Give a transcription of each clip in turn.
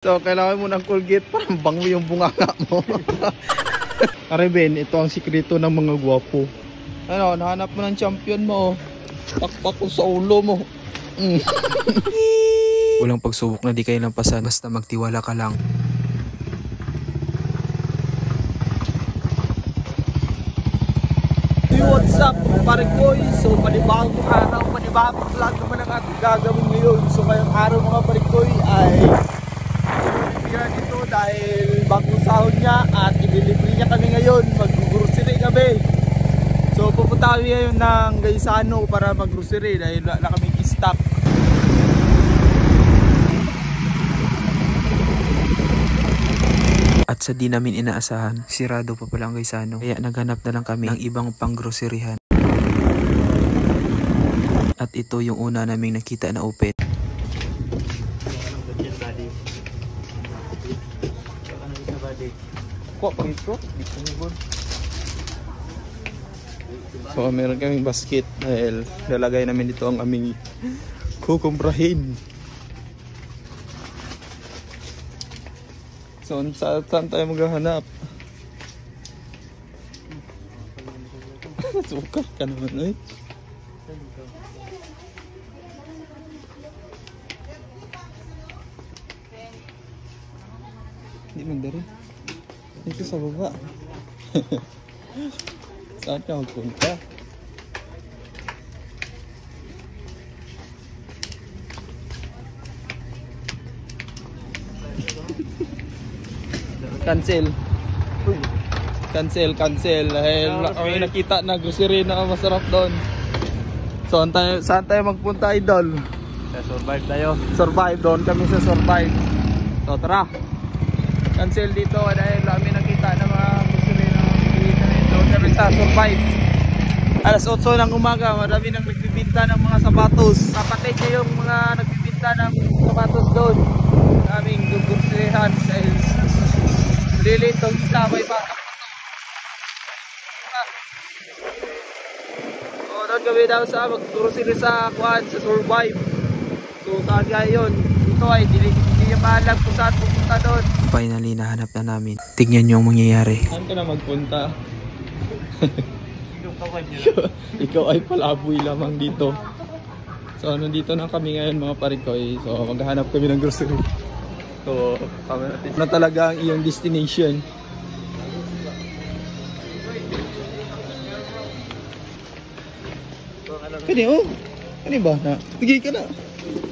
So, kailangan mo ng Colgate para bango yung bunganga mo. Areben, ito ang sikreto ng mga gwapo. Ano, nahanap mo ng champion mo. Pakpak ko sa ulo mo. Walang pagsubok na di kayo lampasan, basta magtiwala ka lang. What's up, pare ko? So, panibagong araw, panibagong vlog naman ang ating gagawin ngayon. So, ngayong araw mga pare ko ay dito dahil bagong sahod niya at i-delivery niya kami ngayon. Mag-grocery kami. So, pupunta kami ngayon ng Gaisano para mag-grocery dahil wala kami i-stock. At sa di namin inaasahan, sirado pa pala ang Gaisano. Kaya naghanap na lang kami ng ibang pang-groceryhan. At ito yung una naming nakita na open. So, meron kaming basket dahil lalagay namin dito ang aming kukumprahin. So, saan tayo maghahanap? Sukat ka naman, eh. Hindi mandari. Dito sa baba. Saan ka magpunta? Cancel dahil kami nakita na grocery na masarap doon. So saan tayo magpunta, idol? Sa Survive tayo. Survive, doon kami sa Survive. So tara, cancel dito dahil kami nakita na mga grocery na makikita na doon kami sa Survive. Alas 8 ng umaga, marami nang nagbibinta ng mga sapatos. Kapatid niya yung mga nagbibinta ng sapatos doon. Aming groceryhan dahil really itong isa may bata. O, doon kami daw sa mag-grocery sa Kuan, sa Survive. So saan kaya yun? Ito ay hindi niya maalam kung saan pupunta doon. Finally, nahanap na namin. Tignan nyo ang mangyayari. Saan ka na magpunta? Ikaw ay palaboy lamang dito. So nandito na kami ngayon mga parikoy. So maghahanap kami ng grocery. So na talaga ang iyong destination. Kani oh. Kani ba na? Tigay ka na.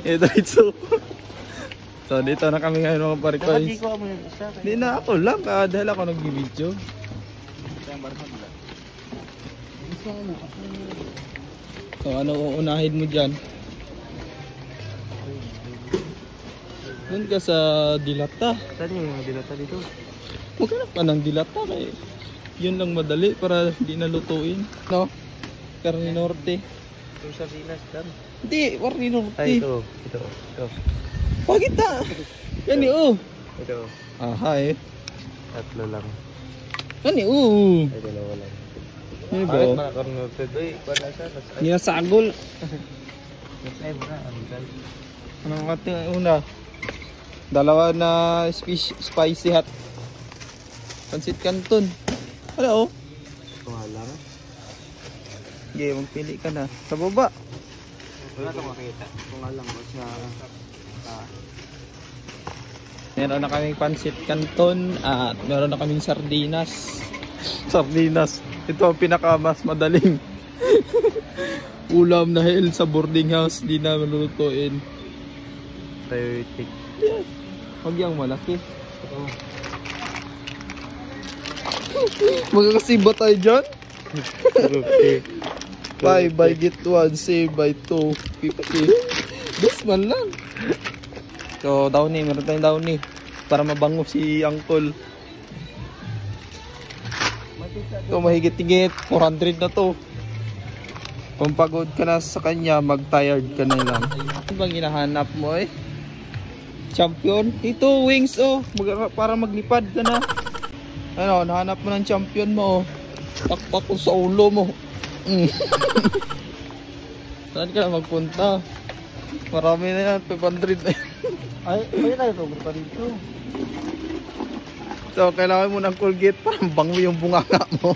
Diretso. So dito na kami ngayon mga parikoy. Hindi na ako lang dahil ako nag-video. So ano uunahin mo dyan? Doon ka sa dilata. Saan yung mga dilata dito? Maghanap ka ng dilata kaya yun lang madali para hindi nalutuin. No? Karne Norte. Yung sardinas dan. Hindi, Karne Norte. Ay, ito. Bakit na? Yan oh. Ito. Hi. Tatlo lang. Yan oh. Ay, dalawa lang. Yan ba? Bakit mga Karne Norte? Uy, wala siya. Ginasagol. Ay, muna. Anong ating una? Dalawa na spicy hot. Pansit Canton. Ano oh? Wala lang. Okay, magpili ka na. Sa baba. Wala ito makita. Kung alam ko siya. Meron na kaming pansit Canton at meron na kaming sardinas. Sardinas. Ito ang pinaka mas madaling ulam dahil sa boarding house di na malulutuin. Priority. Yes. Huwag yung malaki. Magkakasiba tayo dyan? Okay. Buy get 1, save by 2, 50. This man lang. So downy, meron tayong downy para mabango si Uncle. Ito mahigit-higit 400 na to. Kung pagod ka na sa kanya, mag-tired ka na lang. Ano bang hinahanap mo eh? Champion? Ito, wings oh. Para maglipad ka na. Ano, nahanap mo ng champion mo oh. Pakpak ko sa ulo mo. Saan ka na magpunta? Marami na yan, 500 na yan. Ay, tayo ito. Pa dito. So, kailangan mo ng Colgate para bango yung bunganga mo.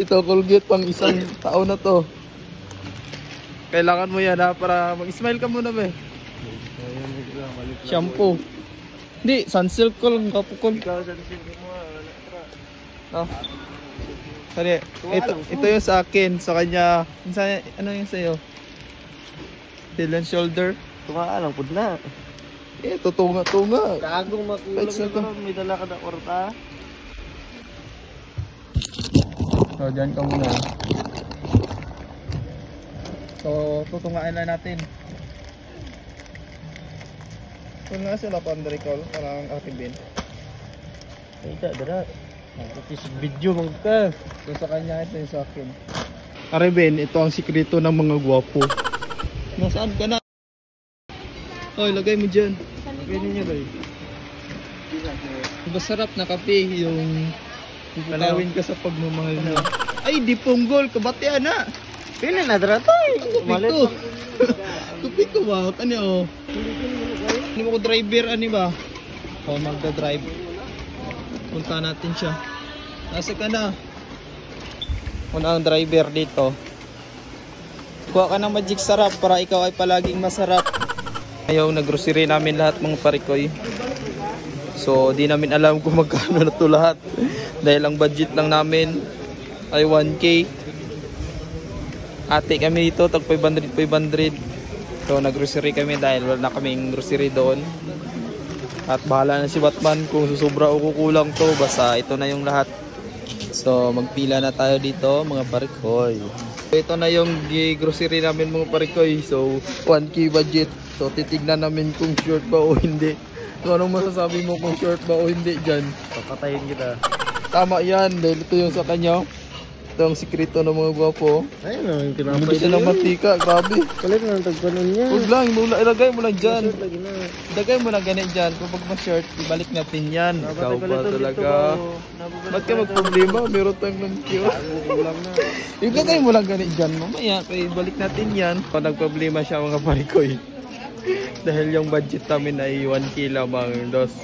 Ito, Colgate pang isang taon na to. Kailangan mo yan ha, para mag-smile ka muna ba. Shampoo. Hindi, sunsilk ko lang, kapukol. Oh. Sorry, ito yung sa akin, sa kanya. Ano yung sa'yo? Head and shoulder. Tunga lang, pudla. Eh, tutunga. Kagong makulang na may dala ka na orta. So, dyan ka muna. So, tutungaan na natin. Kung nga sila pandricol, parang ating bin. Ay, dara. Magkakis video mong ka. So, sa kanya, ito yung sa akin. Areben, ito ang sikreto ng mga gwapo. Nasaan ka na? Oy, lagay mo dyan. Ganyan niya ba eh? Masarap na kape yung pupulawin ka sa pagmamahal na. Ay, di punggol, kabatian na. Pili na dara tayo. Tupi ko. Tupi ko ba? Ano o? Ano mo ko driver, ano ba? O, magda-drive. Punta natin siya. Nasa ka na. Una ang driver dito. Kuha ka ng magic sarap para ikaw ay palaging masarap. Ayaw, nag-grocery namin lahat mga parikoy. So, di namin alam kung magkano na to lahat. Dahil ang budget lang namin ay 1K. Ate kami dito, tag 500. So, nag-grocery kami dahil wala na kaming grocery doon. At bahala na si Batman kung susubra o kukulang to. Basta ito na yung lahat. So, magpila na tayo dito mga parikoy. Ito na yung grocery namin mga parikoy. So, 1K budget. So, titignan namin kung short ba o hindi. So, anong masasabi mo kung short ba o hindi dyan? Papatayin kita. Tama yan, dahil ito yung sa kanya. Ito ang sikreto ng mga gwapo. Ayun na, yung tinapay Hindi siya ng matika, grabe. Kalit na ang tagpanon niya. Huwag lang, ilagay mo lang dyan. Short lagi na. Ilagay mo lang ganit dyan. Kung pag ma-short, ibalik natin yan. Ikaw ba talaga? Ba't ka magproblema? Meron tayong lampyo. Kulang na. Ilagay mo lang ganit dyan. Mamaya, kaya ibalik natin yan. Kung nagproblema siya mga parikoy. Dahil yung budget namin ay 1K lamang, dos.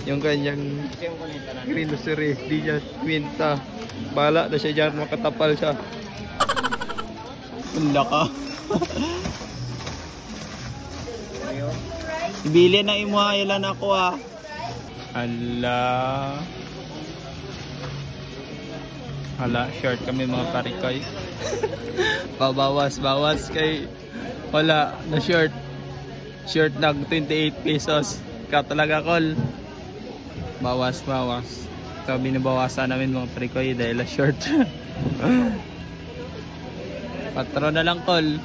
Yung kanyang grocery, di niya kwenta. Bala na siya dyan, makatapal siya. Wala ka. Ibili na imuhayalan ako ah. Hala, short kami mga parikoy. Bawas kay wala na short. Short nag 28 pesos. Ikaw talaga, Col. Bawas. So, binabawasan namin mga parikoy dahil na short. Patro na lang, Col.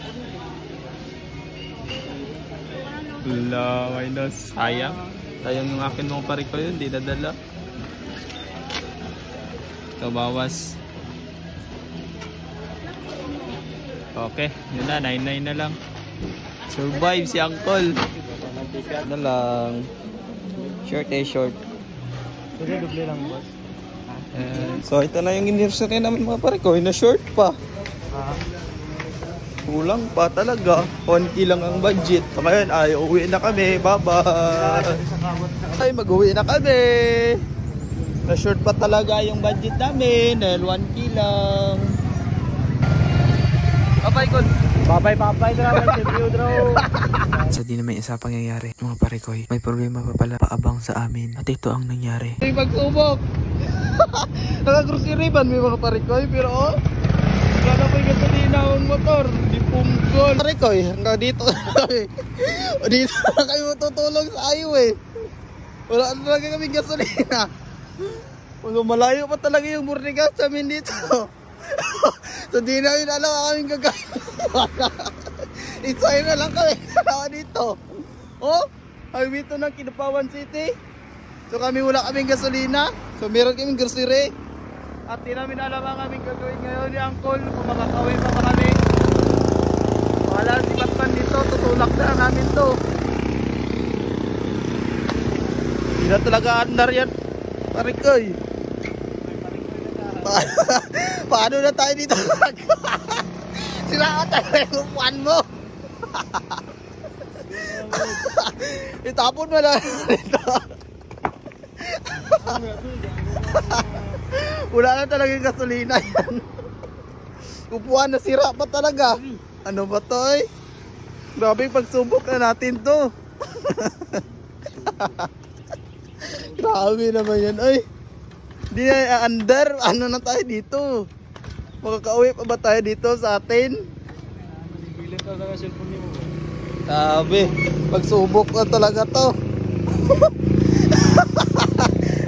Wala, minus. Sayang yung akin mga parikoy, hindi nadala. So, bawas. Okay, yun na, 99 na lang. Survive si Uncle. Ano lang. Short. Doble lang, boss. So ito na yung anniversary namin mga pare ko. Na short pa. Kulang pa talaga. 1K lang ang budget. So ngayon ay uwi na kami. Bye-bye. Ay mag-uwi na kami. Na short pa talaga yung budget namin. Dahil 1K lang. Bye-bye, Col. Bye-bye. Salamat sa video, bro. Sa di naman isa pangyayari, mga parikoy, may problema pa pala paabang sa amin. At ito ang nangyari. Ay, magsubok. Naka-grocery ban may mga parikoy, pero oh, wala pa yung gasolina ang motor. Di punggol. Parikoy, hanggang dito. Dito na kayo matutulog sa highway. Wala na talaga kaming gasolina. Malayo pa talaga yung burnigas sa amin dito. So di namin alam kaming gagawin. Isay na lang kami dito. Oh, highway to ng Kidapawan City. So kami wala kaming gasolina. So meron kaming grocery. At di namin alam ang aming gagawin ngayon ni Uncle. Kung makakawin pa kami. Wala si Batman dito. Tutulak na namin to. Hindi na talaga andar yan. Parikoy. Paano na tayo dito? Sila ka tayo yung upuan mo. Itapon mo lang dito. Wala na talagang gasolina yan. Upuan na sira pa talaga. Ano ba to eh? Grabe pagsubok na natin to. Grabe naman yan ay. Hindi na under. Ano na tayo dito? Makakauwi pa ba tayo dito sa atin? Bilang talaga cellphone mo. Grabe. Pagsubok na talaga to.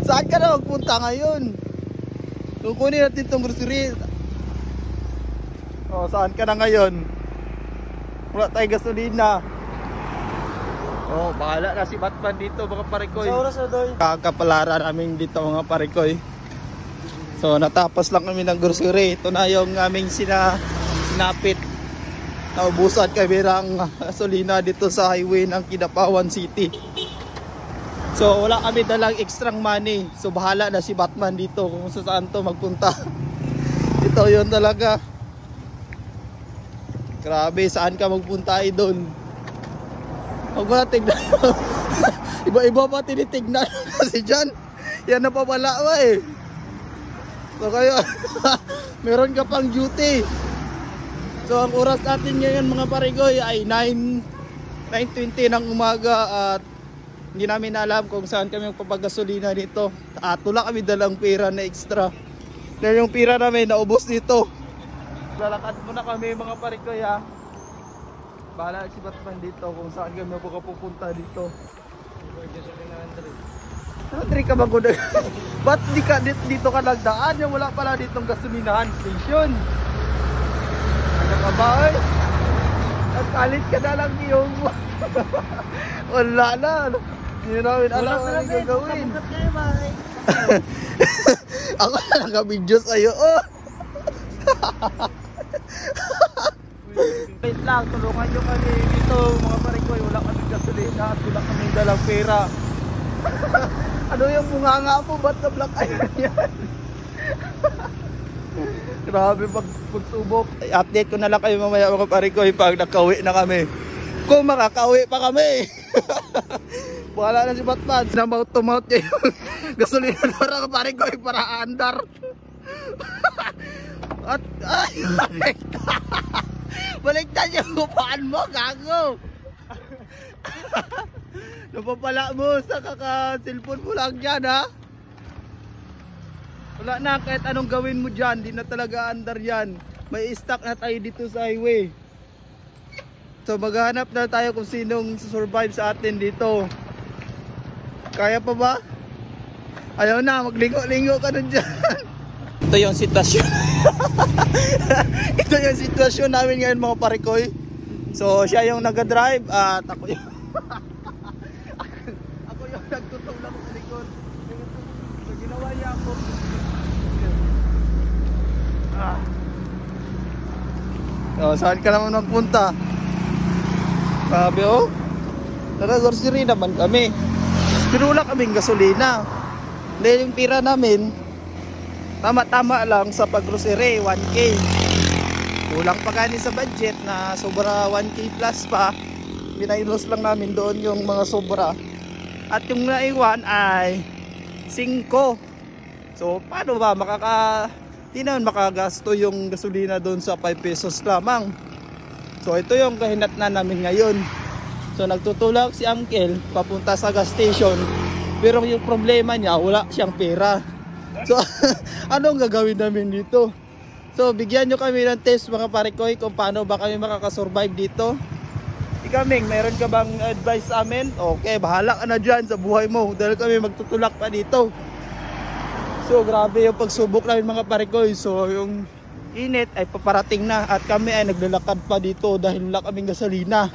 Saan ka na magpunta ngayon? Kukunin natin itong grocery. O, saan ka na ngayon? Wala tayong gasolina. O, bahala na si Batman dito mga parikoy. Sa oras na doy. Kakapalaran namin dito mga parikoy. So, natapos lang kami ng grocery. Ito na yung aming sinapit. Naubusan kami ng gasolina dito sa highway ng Kidapawan City. So wala kami dalang extra money. So bahala na si Batman dito kung saan to magpunta. Ito yun talaga. Grabe, saan ka magpunta doon? Huwag mo na tignan. Iba-iba pa tinitignan. Kasi dyan, yan na pa pala eh. So kayo, meron ka pang duty. So ang oras natin ngayon mga parigoy ay 9:20 ng umaga at hindi namin alam kung saan kami magpapagasolina dito. At wala kami dalang pera na extra. Dahil yung pera namin naubos dito. Lalakad muna kami mga parigoy ha. Bahala si Batman dito kung saan kami magpupunta dito. Andre ka ba gud? Ba't di ka dito ka nagdaan? Yung wala pala ditong gasolinahan station. Ano ka ba eh? At kalit ka na lang yung wala na. Hindi namin alam ang gagawin. Ako na naka-video sa'yo. Oh. Please lang, tulungan nyo kami dito mga parikoy. Wala kami gasolina at wala kami dalang pera. Ano yung bunganga po? Ba't na-black iron yan? Grabe pagsubok. Update ko na lang kayo mamaya mga parikoy pag nakauwi na kami. Kung makakauwi pa kami. Wala na si Batman. Na mouth to mouth niya yung gasolina para parikoy para andar. At ay, baliktad yung upaan mo, gago. Napapala mo sa kaka-cellphone mo lang dyan ha. Wala na, kahit anong gawin mo dyan, di na talaga andar yan. May stock na tayo dito sa highway. So maghahanap na tayo kung sinong survive sa atin dito. Kaya pa ba? Ayaw na, maglingo-lingo ka nun dyan. Ito yung sitwasyon. Ito yung sitwasyon namin ngayon mga parikoy. So siya yung nag-drive at ako yung ako yung nagtutulak sa likod. So ginawa niya ako. So saan ka naman magpunta? Sabi oh, naka-grocery naman kami. Pero wala kaming gasolina. Dahil yung pira namin tama-tama lang sa pag-grocery, 1K. Kulang pa gani sa budget na sobra 1K plus pa. Minailos lang namin doon yung mga sobra. At yung naiwan ay 5. So paano ba di naman makagasto yung gasolina doon sa 5 pesos lamang. So ito yung kahinatnan namin ngayon. So nagtutulak si Uncle papunta sa gas station. Pero yung problema niya, wala siyang pera. So anong gagawin namin dito? So bigyan nyo kami ng test mga parikoy kung paano ba kami makakasurvive dito. Ikaming, mayroon ka bang advice sa amin? Okay, bahala ka na dyan sa buhay mo dahil kami magtutulak pa dito. So grabe yung pagsubok namin mga parikoy. So yung init ay paparating na at kami ay naglalakad pa dito dahil wala kaming gasolina.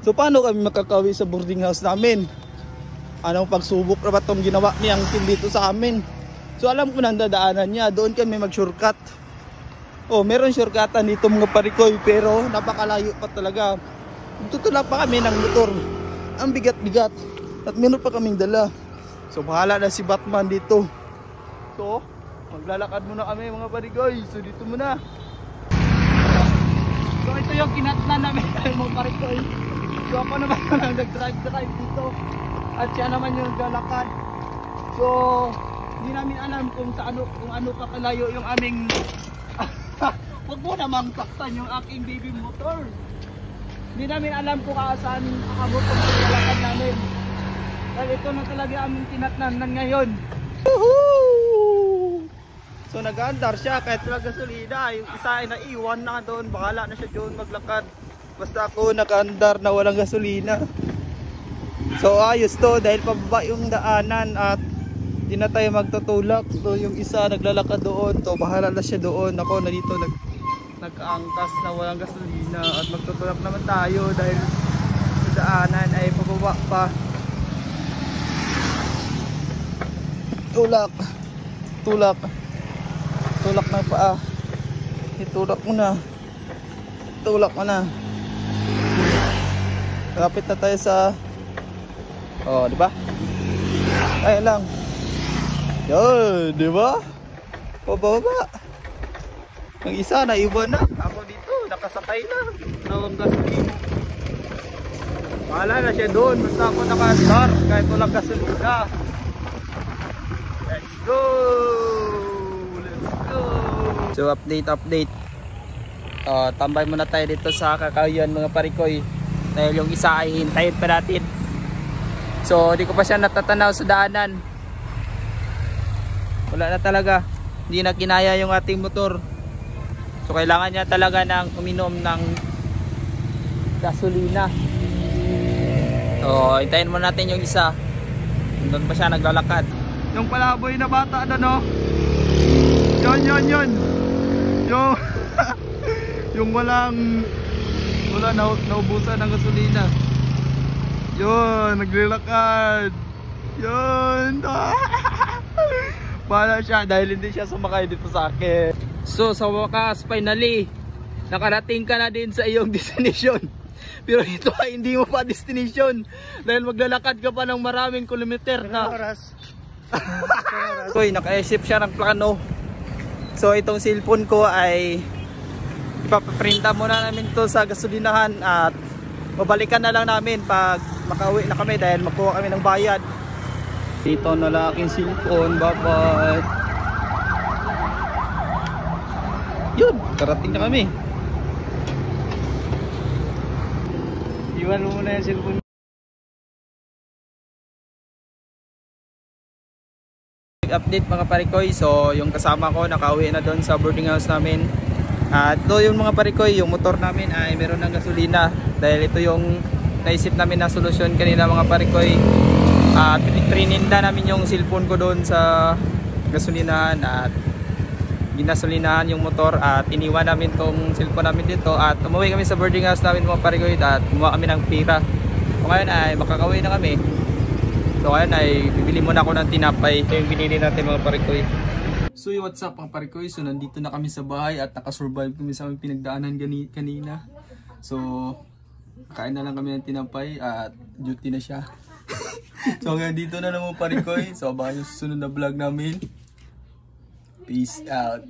So paano kami makakawi sa boarding house namin? Anong pagsubok na ba itong ginawa niyang team dito sa amin? So alam ko nang dadaanan niya, doon kami mag-shortcut. Oh, meron shortcutan dito mga parikoy pero napakalayo pa talaga. Tutulak pa kami ng motor. Ang bigat-bigat. At meron pa kaming dala. So bahala na si Batman dito. So, maglalakad muna kami mga parikoy. So dito muna. So ito yung kinatnan namin mga parikoy. So ako naman lang nag-drive dito. At siya naman yung lalakad. So hindi namin alam kung ano kakalayo yung aming wag mo namang saktan yung aking baby motor. Hindi namin alam kung saan aabot ang lalakad namin. Dahil ito na talaga aming tinatnan ngayon. Woohoo! So nag-aandar siya kahit walang gasolina. Yung isa ay naiwan na doon. Bahala na siya doon maglakad. Basta ako nag-aandar na walang gasolina. So ayos to dahil pababa yung daanan at di na tayo magtutulak. So yung isa naglalakad doon. So bahala na siya doon. Ako na dito nag-aangkas na walang gasolina. At magtutulak naman tayo dahil yung daanan ay pababa pa. Tulak ng paa. Itulak mo na. Tulak mo na. Kapit na tayo sa di ba? Ayun lang. Yun, di ba? Pababa. Ang isa na iwan na. Ako dito, nakasakay na. Nawang gasolina. Bahala na siya doon. Basta ako naka-start kahit walang gasolina. Let's go! Let's go! So update. Tambay muna tayo dito sa Kakahuyan mga parikoy. Dahil yung isa ay hintayin pa natin. So di ko pa siya natatanaw sa daanan. Wala na talaga. Hindi na kinaya yung ating motor. So kailangan niya talaga ng uminom ng gasolina. So hintayin muna natin yung isa. Doon pa siya naglalakad. Yung palaboy na bata na no. Yun. Yung wala naubusan ng gasolina. Yun, naglalakad. Yun. Bahala siya dahil hindi siya sumakay dito sa akin. So sa wakas, finally, nakarating ka na din sa iyong destination. Pero ito ay hindi mo pa destination dahil maglalakad ka pa ng maraming kilometer na oras. So naka-isip siya ng plano. So itong cellphone ko ay ipapaprinta muna namin to sa gasolinahan at babalikan na lang namin pag makauwi na kami dahil makuha kami ng bayad. Dito na lang aking cellphone. Bye bye. Yun, karating na kami. Iwan mo muna yung cellphone. Update mga parikoy. So yung kasama ko nakauwi na doon sa boarding house namin. At ito yung mga parikoy, yung motor namin ay meron ng gasolina. Dahil ito yung naisip namin na solusyon kanina mga parikoy. Trininda namin yung cellphone ko doon sa gasolinahan at ginasolinahan yung motor at iniwan namin tong cellphone namin dito at umuwi kami sa boarding house namin mga parikoy at kumuha kami ng pira. So ngayon ay makakauwi na kami. So ngayon ay bibili muna ako ng tinapay. Ito yung binili natin mga parikoy. So what's up mga parikoy? So nandito na kami sa bahay at nakasurvive kami sa aming pinagdaanan kanina. So kain na lang kami ng tinapay at duty na siya. So ngayon dito na naman parikoy. So abangan yung susunod na vlog namin. Peace out.